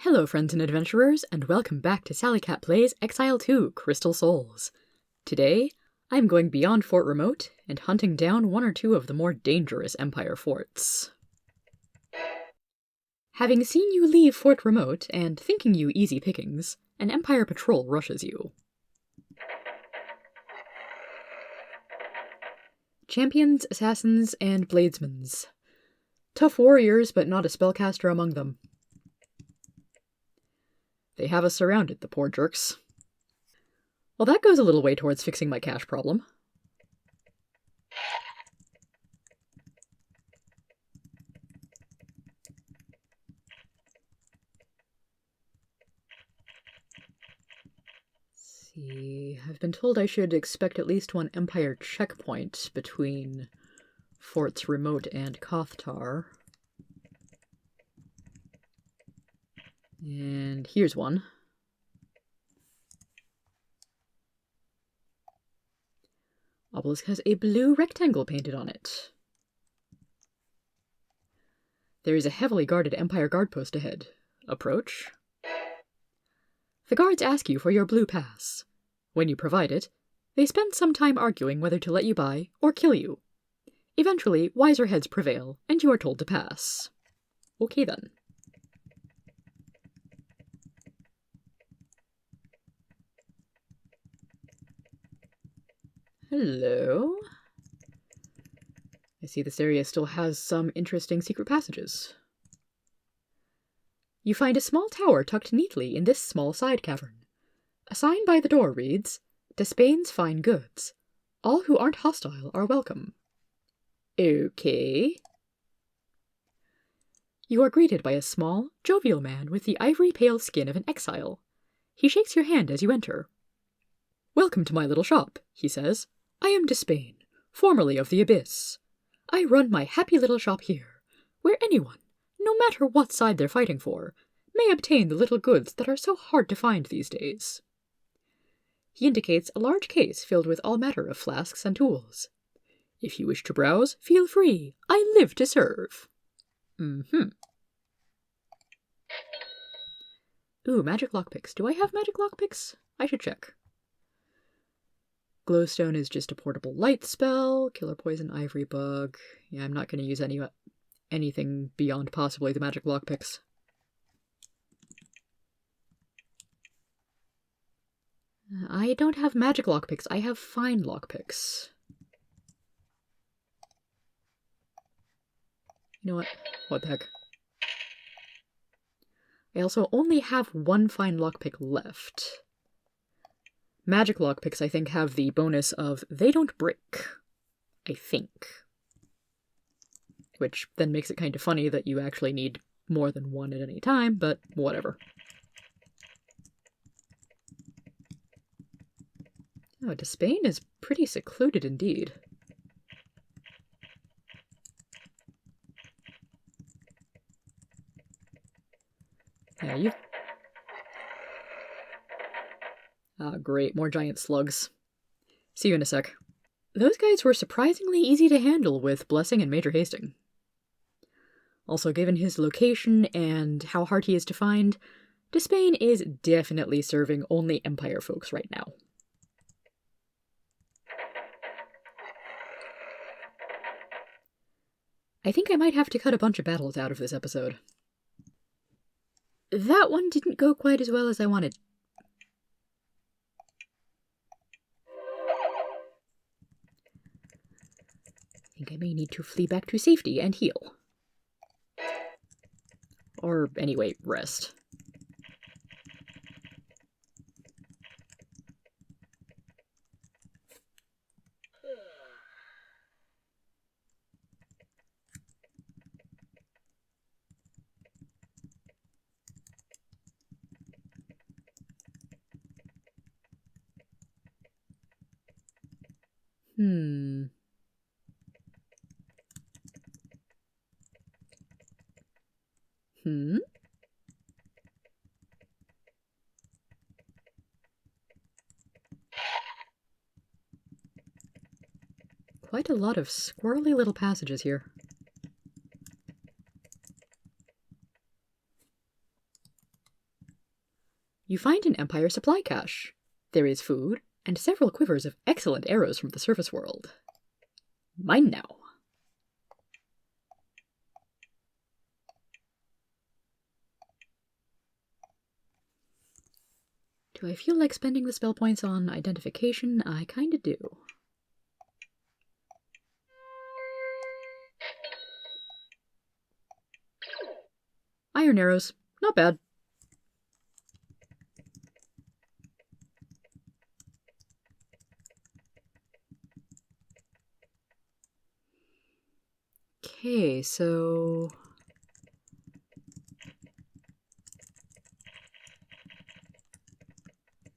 Hello friends and adventurers, and welcome back to Sally Cat Plays Exile 2 Crystal Souls. Today, I'm going beyond Fort Remote and hunting down one or two of the more dangerous Empire forts. Having seen you leave Fort Remote and thinking you easy pickings, an Empire patrol rushes you. Champions, assassins, and bladesmans. Tough warriors, but not a spellcaster among them. They have us surrounded, the poor jerks. Well, that goes a little way towards fixing my cash problem. Let's see, I've been told I should expect at least one Empire checkpoint between Forts Remote and Kothtar. And here's one. Obelisk has a blue rectangle painted on it. There is a heavily guarded Empire guard post ahead. Approach. The guards ask you for your blue pass. When you provide it, they spend some time arguing whether to let you by or kill you. Eventually, wiser heads prevail, and you are told to pass. Okay then. Hello. I see this area still has some interesting secret passages. You find a small tower tucked neatly in this small side cavern. A sign by the door reads, "Despain's Fine Goods. All who aren't hostile are welcome." Okay. You are greeted by a small, jovial man with the ivory pale skin of an exile. He shakes your hand as you enter. "Welcome to my little shop," he says. "I am Despain, formerly of the Abyss. I run my happy little shop here, where anyone, no matter what side they're fighting for, may obtain the little goods that are so hard to find these days." He indicates a large case filled with all manner of flasks and tools. "If you wish to browse, feel free. I live to serve." Ooh, magic lockpicks. Do I have magic lockpicks? I should check. Glowstone is just a portable light spell. Killer poison, ivory bug. Yeah, I'm not going to use anything beyond possibly the magic lockpicks. I don't have magic lockpicks. I have fine lockpicks. You know what? What the heck? I also only have one fine lockpick left. Magic lockpicks, I think, have the bonus of they don't break. I think. Which then makes it kind of funny that you actually need more than one at any time, but whatever. Oh, Despain is pretty secluded indeed. Yeah, you... Ah, great, more giant slugs. See you in a sec. Those guys were surprisingly easy to handle with Blessing and Major Hasting. Also, given his location and how hard he is to find, Despain is definitely serving only Empire folks right now. I think I might have to cut a bunch of battles out of this episode. That one didn't go quite as well as I wanted. I think I may need to flee back to safety and heal. Or, anyway, rest. Quite a lot of squirrely little passages here. You find an Empire supply cache. There is food, and several quivers of excellent arrows from the surface world. Mine now. Do I feel like spending the spell points on identification? I kinda do. Iron arrows. Not bad. Okay, so...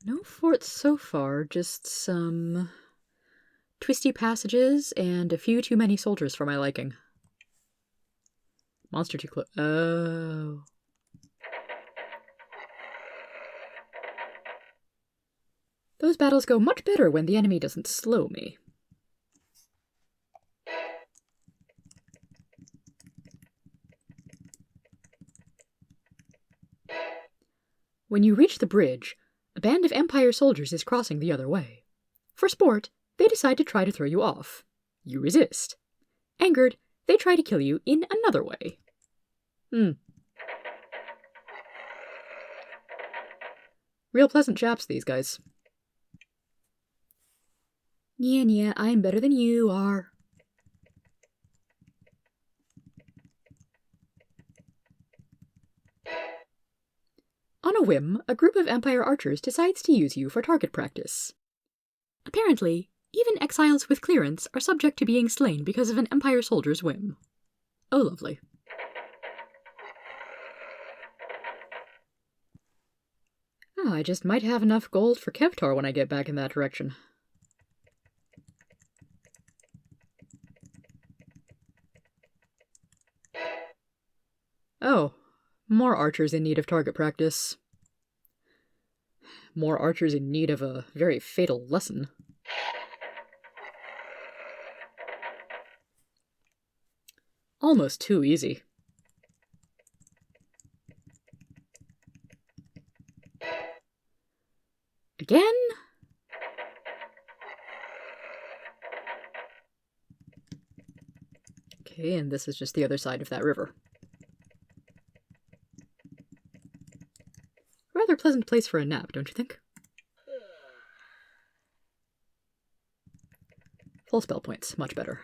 no forts so far, just some twisty passages and a few too many soldiers for my liking. Monster too close. Oh. Those battles go much better when the enemy doesn't slow me. When you reach the bridge, a band of Empire soldiers is crossing the other way. For sport, they decide to try to throw you off. You resist. Angered, they try to kill you in another way. Real pleasant chaps, these guys. Yeah, I'm better than you are. On a whim, a group of Empire archers decides to use you for target practice. Apparently, even exiles with clearance are subject to being slain because of an Empire soldier's whim. Oh, lovely. Oh, I just might have enough gold for Kevtar when I get back in that direction. Oh, more archers in need of target practice. More archers in need of a very fatal lesson. Almost too easy. Again? Okay, and this is just the other side of that river. Rather pleasant place for a nap, don't you think? Full spell points, much better.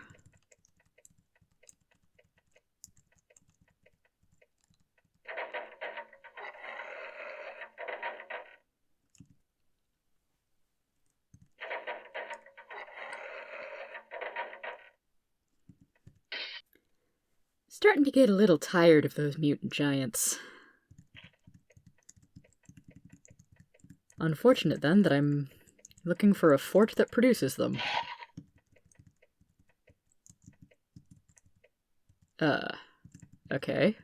Starting to get a little tired of those mutant giants. Unfortunate, then, that I'm looking for a fort that produces them. Okay.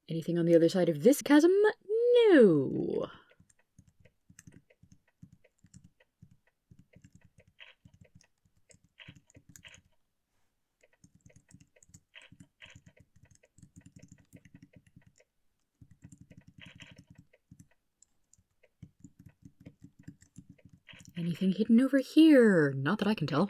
Anything on the other side of this chasm? No. Anything hidden over here? Not that I can tell.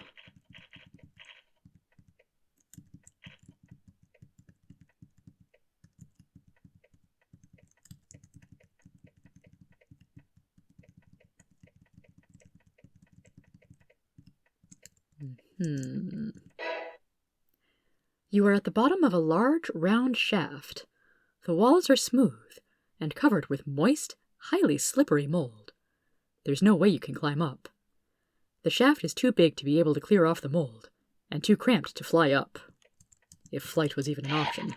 You are at the bottom of a large, round shaft. The walls are smooth and covered with moist, highly slippery mold. There's no way you can climb up. The shaft is too big to be able to clear off the mold, and too cramped to fly up, if flight was even an option.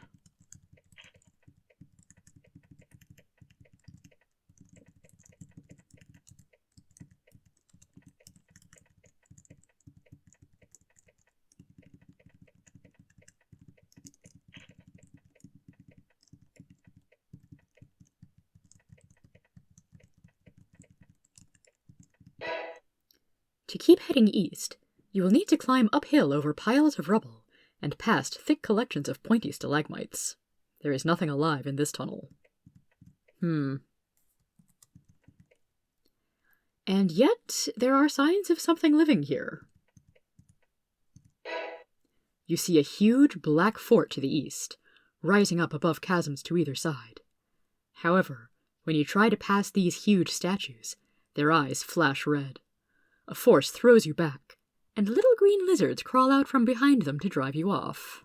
To keep heading east, you will need to climb uphill over piles of rubble and past thick collections of pointy stalagmites. There is nothing alive in this tunnel. And yet, there are signs of something living here. You see a huge black fort to the east, rising up above chasms to either side. However, when you try to pass these huge statues, their eyes flash red. A force throws you back, and little green lizards crawl out from behind them to drive you off.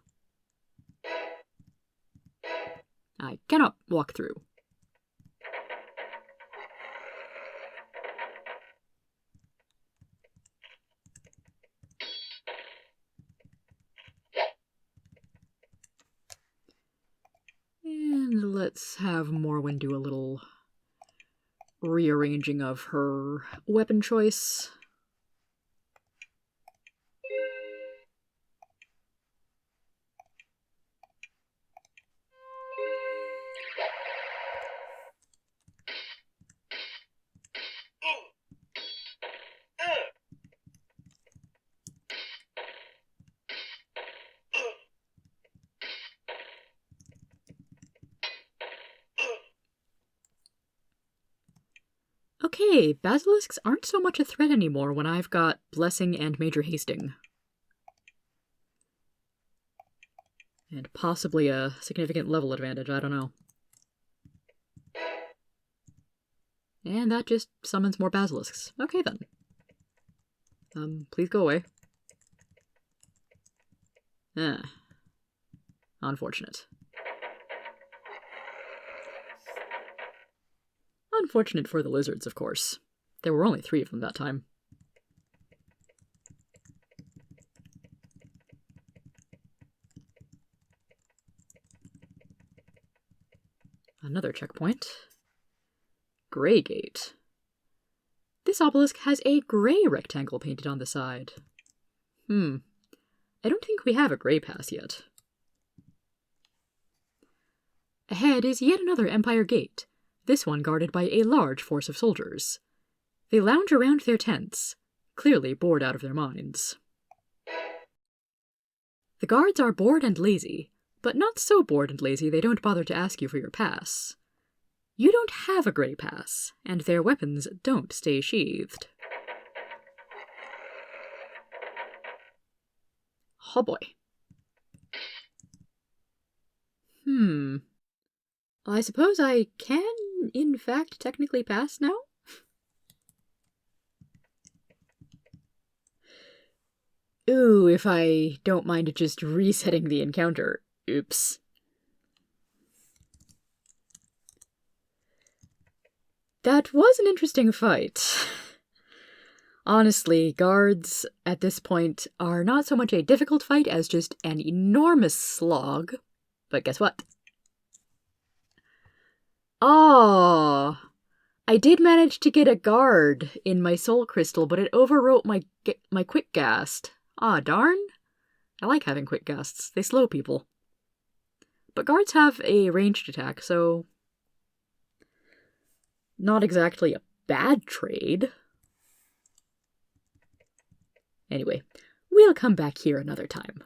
I cannot walk through. And let's have Morwen do a little rearranging of her weapon choice. Okay, basilisks aren't so much a threat anymore when I've got Blessing and Major Hasting. And possibly a significant level advantage, I don't know. And that just summons more basilisks. Okay then. Please go away. Unfortunate. Unfortunate for the lizards, of course. There were only 3 of them that time. Another checkpoint. Grey Gate. This obelisk has a grey rectangle painted on the side. I don't think we have a grey pass yet. Ahead is yet another Empire gate, this one guarded by a large force of soldiers. They lounge around their tents, clearly bored out of their minds. The guards are bored and lazy, but not so bored and lazy they don't bother to ask you for your pass. You don't have a grey pass, and their weapons don't stay sheathed. Oh boy. I suppose I can, in fact, technically pass now? Ooh, if I don't mind just resetting the encounter. Oops. That was an interesting fight. Honestly, guards at this point are not so much a difficult fight as just an enormous slog. But guess what? Oh, I did manage to get a guard in my soul crystal, but it overwrote my quick ghast. Ah, darn. I like having quick ghasts. They slow people. But guards have a ranged attack, so not exactly a bad trade. Anyway, we'll come back here another time.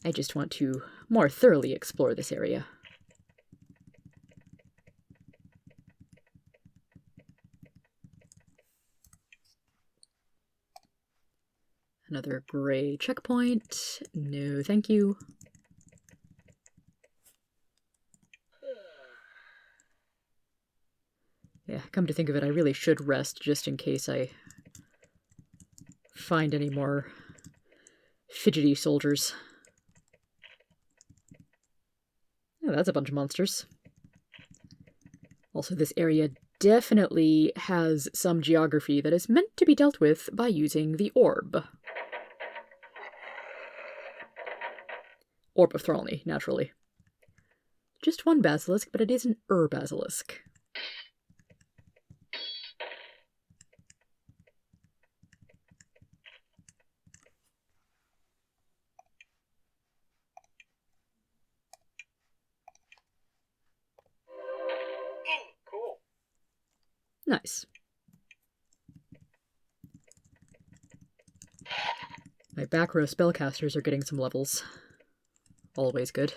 I just want to more thoroughly explore this area. Another gray checkpoint. No, thank you. Yeah, come to think of it, I really should rest just in case I find any more fidgety soldiers. Oh, that's a bunch of monsters. Also, this area definitely has some geography that is meant to be dealt with by using the orb. Orb of Thralny, naturally. Just one basilisk, but it is an basilisk. Cool. Nice. My back row spellcasters are getting some levels. Always good.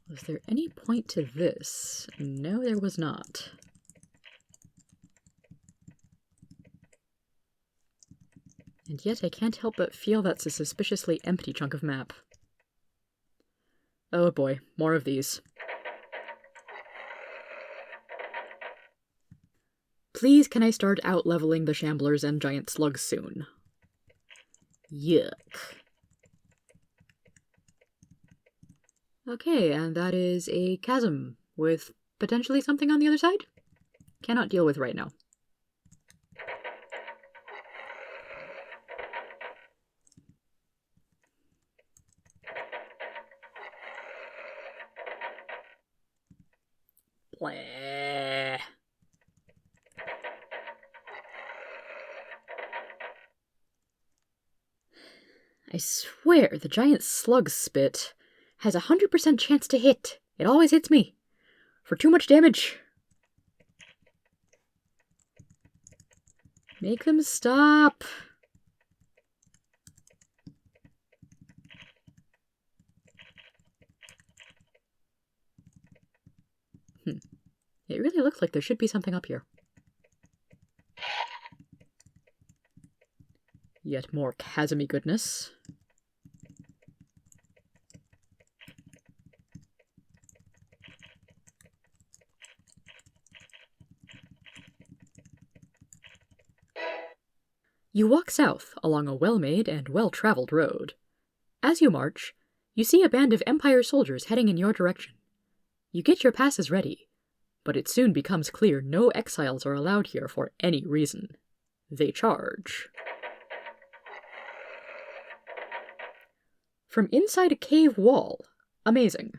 Was there any point to this? No, there was not. And yet I can't help but feel that's a suspiciously empty chunk of map. Oh boy, more of these. Please can I start out-leveling the Shamblers and Giant Slugs soon? Yuck. Okay, and that is a chasm with potentially something on the other side? Cannot deal with right now. Blah. I swear the giant slug spit has 100% chance to hit. It always hits me. For too much damage. Make them stop. It really looks like there should be something up here. Yet more chasmy goodness. You walk south along a well-made and well-traveled road. As you march, you see a band of Empire soldiers heading in your direction. You get your passes ready, but it soon becomes clear no exiles are allowed here for any reason. They charge. From inside a cave wall. Amazing.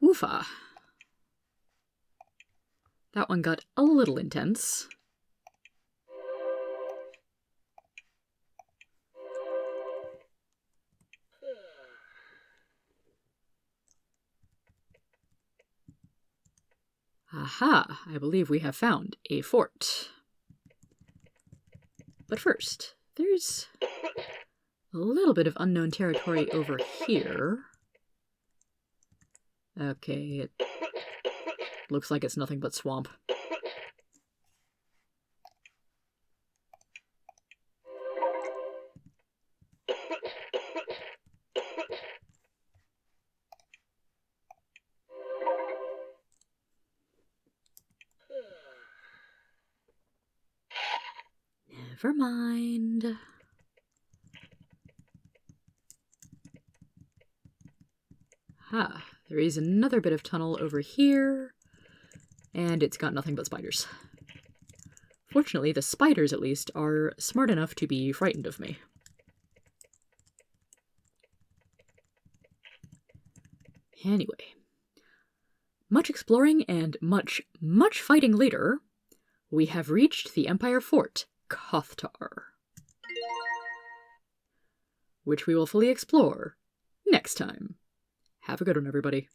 Woofa. That one got a little intense. Aha, I believe we have found a fort. But first, there's a little bit of unknown territory over here. Okay, it looks like it's nothing but swamp. Never mind. There is another bit of tunnel over here, and it's got nothing but spiders. Fortunately, the spiders, at least, are smart enough to be frightened of me. Anyway, much exploring and much fighting later, we have reached the Empire Fort, Kothtar, which we will fully explore next time. Have a good one, everybody.